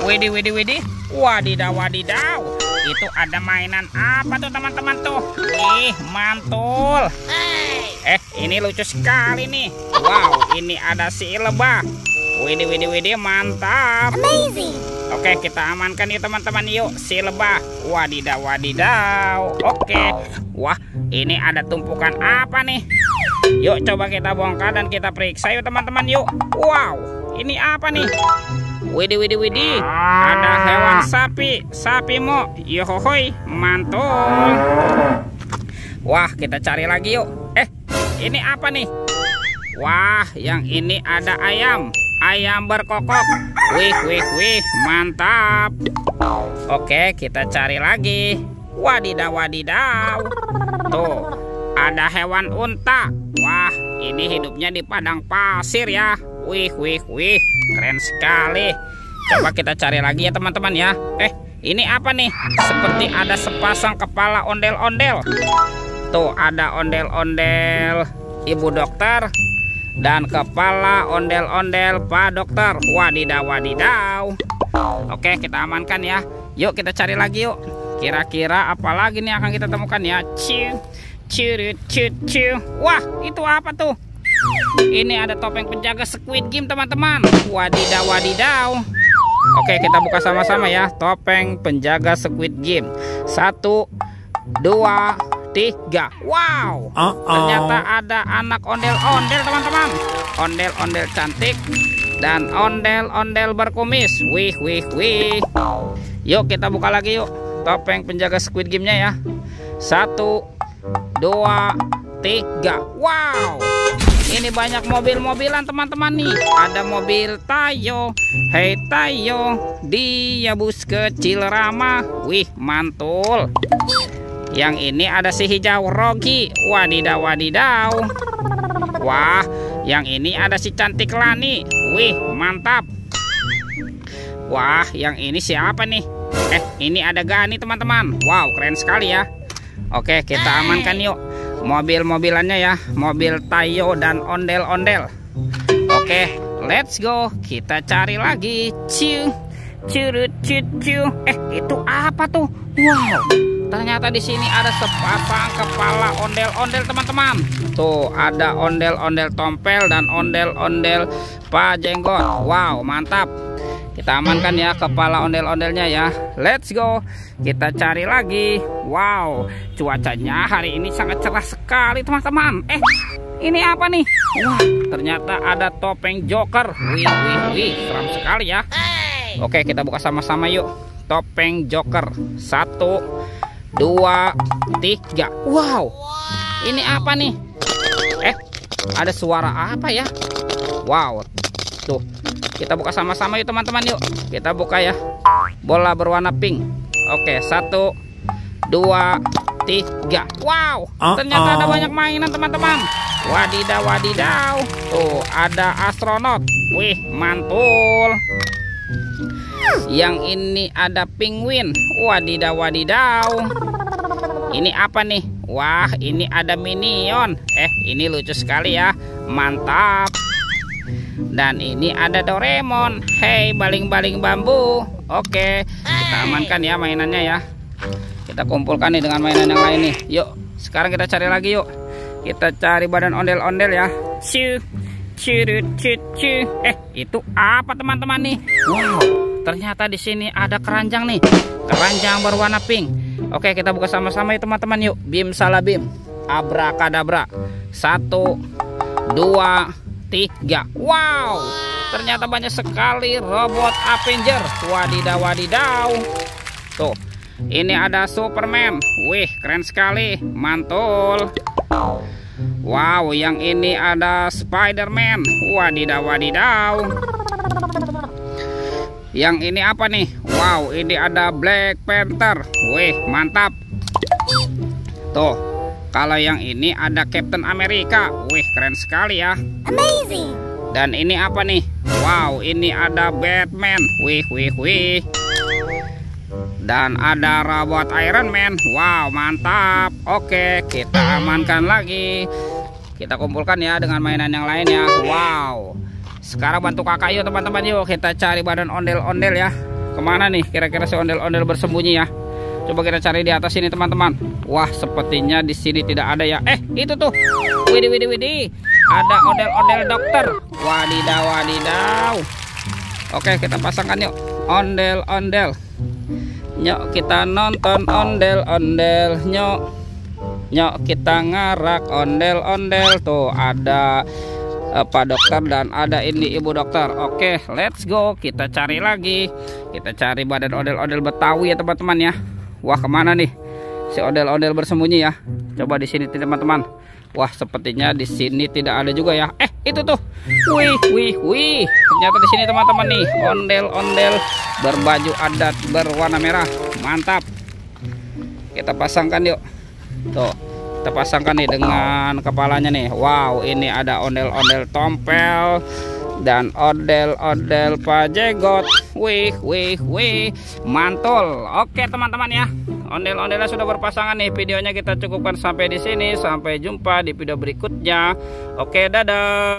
Widih, widih, widih. Wadidaw, wadidaw. Itu ada mainan apa tuh teman-teman tuh? Ih, mantul. Ini lucu sekali nih. Wow, ini ada si lebah. Widih, widih, widih, mantap. Amazing. Oke, kita amankan yuk teman-teman, yuk si lebah. Wadidaw, wadidaw. Oke. Wah, ini ada tumpukan apa nih? Yuk coba kita bongkar dan kita periksa yuk teman-teman, yuk. Wow, ini apa nih? Widih, widih, widih. Ada hewan sapi. Sapi mo. Yohohoi, mantul. Wah, kita cari lagi yuk. Ini apa nih? Wah, yang ini ada ayam. Ayam berkokok. Wih, wih, wih, mantap. Oke, kita cari lagi. Wadidaw, wadidaw. Tuh, ada hewan unta. Wah, ini hidupnya di padang pasir ya. Wih, wih, wih, keren sekali. Coba kita cari lagi ya teman-teman ya. Ini apa nih? Seperti ada sepasang kepala ondel-ondel. Tuh, ada ondel-ondel ibu dokter dan kepala ondel-ondel Pak Dokter. Wadidaw, wadidaw. Oke, kita amankan ya. Yuk kita cari lagi yuk. Kira-kira apa lagi nih akan kita temukan ya? Wah, itu apa tuh? Ini ada topeng penjaga Squid Game teman-teman. Wadidaw, wadidaw. Oke, kita buka sama-sama ya. Topeng penjaga Squid Game. 1, 2, 3. Wow, ternyata ada anak ondel-ondel teman-teman. Ondel-ondel cantik dan ondel-ondel berkumis. Wih, wih, wih. Yuk kita buka lagi yuk. Topeng penjaga Squid Game-nya ya. 1, 2, 3. Wow, ini banyak mobil-mobilan teman-teman nih. Ada mobil Tayo. Hei Tayo, dia bus kecil ramah. Wih, mantul. Yang ini ada si hijau Rogi. Wadidaw, wadidaw. Wah, yang ini ada si cantik Lani. Wih, mantap. Wah, yang ini siapa nih? Ini ada Gani teman-teman. Wow, keren sekali ya. Oke, kita amankan yuk mobil-mobilannya ya. Mobil Tayo dan ondel-ondel. Oke, let's go. Kita cari lagi. Itu apa tuh? Wow, ternyata di sini ada sepasang kepala ondel-ondel teman-teman. Tuh, ada ondel-ondel tompel dan ondel-ondel Pak Jenggot. Wow, mantap. Kita amankan ya kepala ondel-ondelnya ya. Let's go. Kita cari lagi. Wow, cuacanya hari ini sangat cerah sekali teman-teman. Ini apa nih? Wah, ternyata ada topeng Joker. Wih, wih, wih, seram sekali ya. Oke, kita buka sama-sama yuk. Topeng Joker. 1, 2, 3. Wow, ini apa nih? Ada suara apa ya? Wow, tuh. Kita buka sama-sama yuk teman-teman yuk. Kita buka ya. Bola berwarna pink. Oke, 1, 2, 3. Wow, ternyata ada banyak mainan teman-teman. Wadidaw, wadidaw. Tuh, ada astronot. Wih, mantul. Yang ini ada penguin. Wadidaw, wadidaw. Ini apa nih? Wah, ini ada minion. Ini lucu sekali ya. Mantap. Dan ini ada Doraemon. Hei, baling-baling bambu. Oke, kita amankan ya mainannya ya. Kita kumpulkan nih dengan mainan yang lain nih. Yuk, sekarang kita cari lagi yuk. Kita cari badan ondel-ondel ya. Itu apa teman-teman nih? Wow, ternyata di sini ada keranjang nih. Keranjang berwarna pink. Oke, kita buka sama-sama ya teman-teman yuk. Bim salah bim. Abrakadabra. 1, 2, 3. Wow, ternyata banyak sekali robot Avenger. Wadidaw, wadidaw. Tuh, ini ada Superman. Wih, keren sekali. Mantul. Wow, yang ini ada Spider-Man. Wadidaw, wadidaw. Yang ini apa nih? Wow, ini ada Black Panther. Wih, mantap. Tuh, kalau yang ini ada Captain America. Wih, keren sekali ya. Amazing. Dan ini apa nih? Wow, ini ada Batman. Wih, wih, wih. Dan ada robot Iron Man. Wow, mantap. Oke, kita amankan lagi. Kita kumpulkan ya dengan mainan yang lain ya. Wow. Sekarang bantu kakak yuk teman-teman yuk. Kita cari badan ondel-ondel ya. kemana nih kira-kira si ondel-ondel bersembunyi ya? Coba kita cari di atas sini teman-teman. Wah, sepertinya di sini tidak ada ya. Itu tuh. Widih, widih, widih. Ada ondel-ondel dokter. Wadidaw, wadidaw. Oke, kita pasangkan yuk. Ondel-ondel. Nyok kita nonton ondel-ondel. Nyok kita ngarak ondel-ondel. Tuh ada Pak dokter dan ada ini ibu dokter. Oke, let's go. Kita cari lagi. Kita cari badan ondel-ondel Betawi ya teman-teman ya. Wah, kemana nih si ondel-ondel bersembunyi ya? Coba di sini teman-teman. Wah, sepertinya di sini tidak ada juga ya. Itu tuh. Wih. Ternyata di sini teman-teman nih, ondel-ondel berbaju adat berwarna merah. Mantap. Kita pasangkan yuk. Tuh, kita pasangkan nih dengan kepalanya nih. Wow, ini ada ondel-ondel Tompel dan ondel-ondel Pak Jegot. Wih, mantul. Oke teman-teman ya, ondel-ondelnya sudah berpasangan nih. Videonya kita cukupkan sampai di sini. Sampai jumpa di video berikutnya. Oke, dadah.